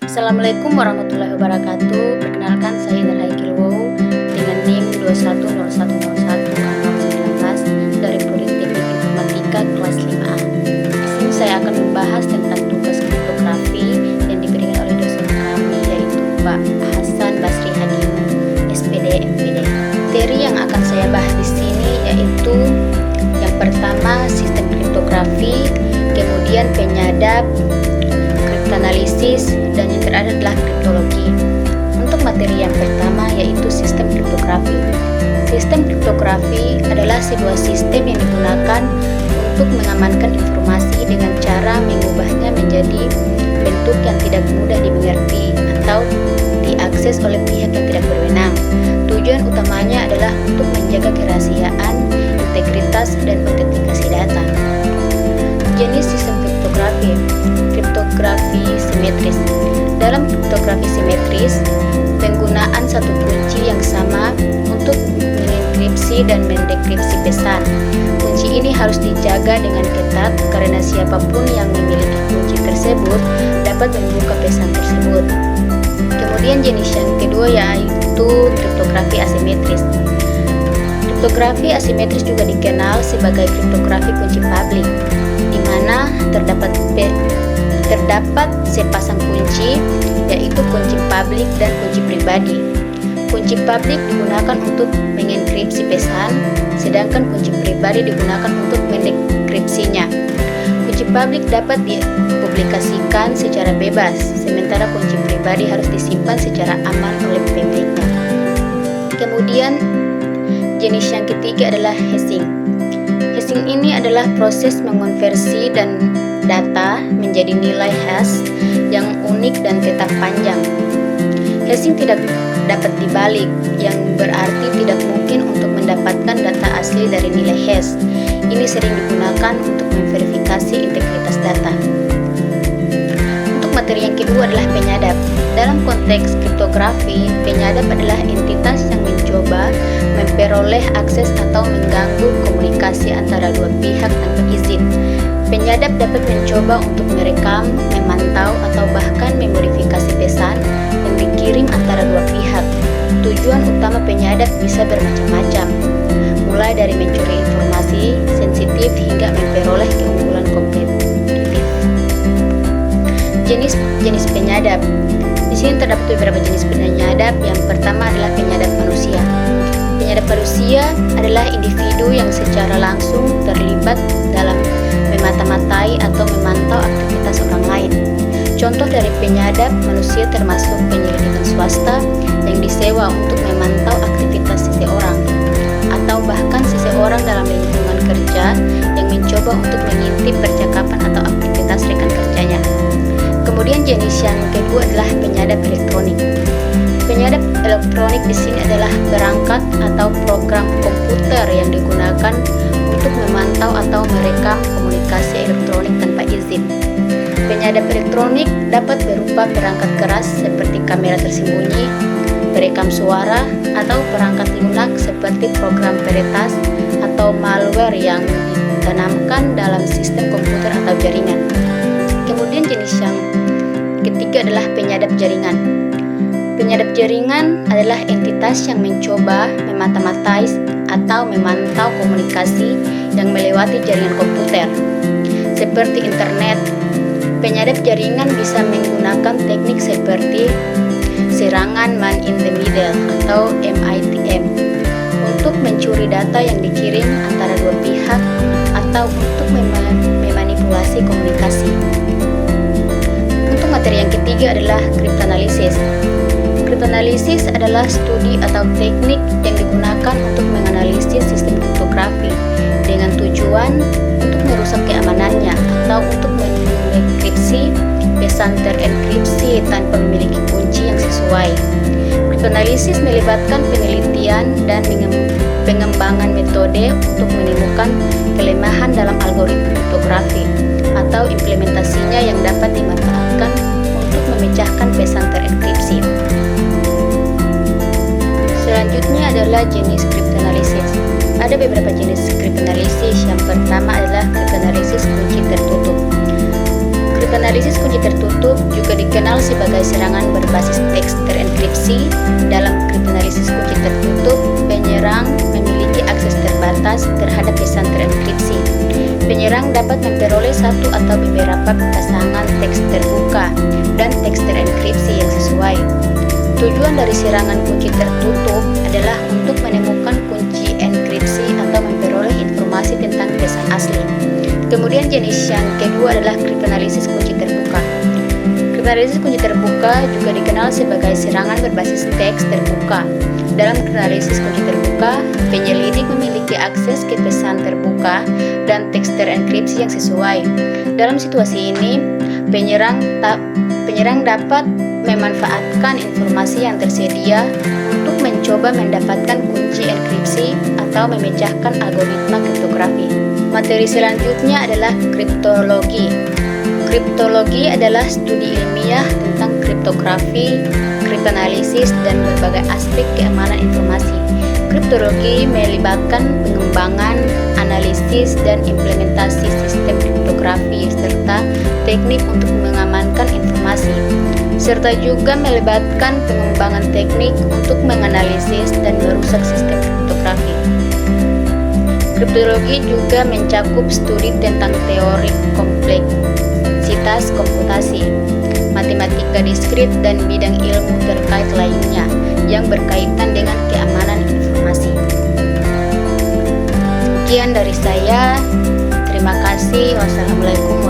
Assalamualaikum warahmatullahi wabarakatuh. Perkenalkan, saya Nurhai Kilwow dengan NIM 21010119 dari Politeknik Informatika kelas 5A. Di sini saya akan membahas tentang tugas kriptografi yang diberikan oleh dosen kami, yaitu Pak Hasan Basri Hadim, SPD MPD. Materi yang akan saya bahas di sini yaitu yang pertama sistem kriptografi, kemudian penyadap, kriptoanalisis, dan yang terakhir adalah kriptologi. Untuk materi yang pertama yaitu sistem kriptografi. Sistem kriptografi adalah sebuah sistem yang digunakan untuk mengamankan informasi dengan cara mengubahnya menjadi bentuk yang tidak mudah dimengerti atau diakses oleh pihak yang tidak berwenang. Tujuan utamanya adalah untuk menjaga kerahasiaan, integritas, dan autentikasi data. Jenis sistem kriptografi. Kriptografi simetris. Dalam kriptografi simetris, penggunaan satu kunci yang sama untuk mengenkripsi dan mendekripsi pesan. Kunci ini harus dijaga dengan ketat karena siapapun yang memiliki kunci tersebut dapat membuka pesan tersebut. Kemudian jenis yang kedua yaitu kriptografi asimetris. Kriptografi asimetris juga dikenal sebagai kriptografi kunci publik, di mana terdapat sepasang kunci, yaitu kunci publik dan kunci pribadi. Kunci publik digunakan untuk mengenkripsi pesan, sedangkan kunci pribadi digunakan untuk mendekripsinya. Kunci publik dapat dipublikasikan secara bebas, sementara kunci pribadi harus disimpan secara aman oleh pemiliknya. Kemudian jenis yang ketiga adalah hashing. Hashing ini adalah proses mengonversi dan data menjadi nilai hash yang unik dan tetap panjang. Hashing tidak dapat dibalik, yang berarti tidak mungkin untuk mendapatkan data asli dari nilai hash. Ini sering digunakan untuk memverifikasi integritas data. Untuk materi yang kedua adalah penyadap. Dalam konteks kriptografi, penyadap adalah entitas yang mencoba memperoleh akses atau mengganggu komunikasi antara dua pihak tanpa izin. Penyadap dapat mencoba untuk merekam, memantau, atau bahkan memodifikasi pesan yang dikirim antara dua pihak. Tujuan utama penyadap bisa bermacam-macam, mulai dari mencuri informasi sensitif hingga memperoleh keunggulan kompetitif. Jenis penyadap. Di sini terdapat beberapa jenis penyadap. Yang pertama adalah penyadap manusia. Penyadap manusia adalah individu yang secara langsung terlibat dalam memata-matai atau memantau aktivitas orang lain. Contoh dari penyadap manusia termasuk penyelidikan swasta yang disewa untuk memantau aktivitas seseorang, atau bahkan seseorang dalam lingkungan kerja yang mencoba untuk mengintip percakapan atau aktivitas rekan kerjanya. Kemudian jenis yang kedua adalah penyadap elektronik. Penyadap elektronik di sini adalah perangkat atau program komputer yang digunakan untuk memantau atau merekam komunikasi elektronik tanpa izin. Penyadap elektronik dapat berupa perangkat keras seperti kamera tersembunyi, perekam suara, atau perangkat lunak seperti program peretas atau malware yang ditanamkan dalam sistem komputer atau jaringan. Kemudian jenis yang ketiga adalah penyadap jaringan. Penyadap jaringan adalah entitas yang mencoba memata-matai atau memantau komunikasi yang melewati jaringan komputer, seperti internet. Penyadap jaringan bisa menggunakan teknik seperti serangan man in the middle atau MITM untuk mencuri data yang dikirim antara dua pihak atau untuk memanipulasi komunikasi. Untuk materi yang ketiga adalah kriptoanalisis. Kriptoanalisis adalah studi atau teknik yang digunakan untuk menganalisis sistem kriptografi dengan tujuan untuk merusak keamanannya atau untuk mendekripsi pesan terenkripsi tanpa memiliki kunci yang sesuai. Kriptoanalisis melibatkan penelitian dan pengembangan metode untuk menemukan kelemahan dalam algoritma kriptografi atau implementasinya yang dapat dimanfaatkan untuk memecahkan pesan terenkripsi. Selanjutnya adalah jenis kriptoanalisis. Ada beberapa jenis kriptoanalisis. Yang pertama adalah kriptoanalisis kunci tertutup. Kriptoanalisis Kriptoanalisis kunci tertutup juga dikenal sebagai serangan berbasis teks terenkripsi. Dalam kriptoanalisis kunci tertutup, penyerang memiliki akses terbatas terhadap pesan terenkripsi. Penyerang dapat memperoleh satu atau beberapa pasangan teks terbuka dan teks terenkripsi yang sesuai. Tujuan dari serangan kunci tertutup adalah untuk menemukan kunci enkripsi atau memperoleh informasi tentang pesan asli. Kemudian jenis yang kedua adalah kriptoanalisis kunci terbuka. Kriptoanalisis kunci terbuka juga dikenal sebagai serangan berbasis teks terbuka. Dalam kriptoanalisis kunci terbuka, penyelidik memiliki akses ke pesan terbuka dan teks terenkripsi yang sesuai. Dalam situasi ini, penyerang dapat memanfaatkan informasi yang tersedia untuk mencoba mendapatkan kunci enkripsi atau memecahkan algoritma kriptografi. Materi selanjutnya adalah kriptologi. Kriptologi adalah studi ilmiah tentang kriptografi, kriptoanalisis, dan berbagai aspek keamanan informasi. Kriptologi melibatkan pengembangan, analisis, dan implementasi sistem kriptografi serta teknik untuk mengamankan informasi, serta juga melibatkan pengembangan teknik untuk menganalisis dan merusak sistem kriptografi. Kriptologi juga mencakup studi tentang teori kompleksitas komputasi, matematika diskrit, dan bidang ilmu terkait lainnya yang berkaitan dengan keamanan informasi. Sekian dari saya. Terima kasih. Wassalamualaikum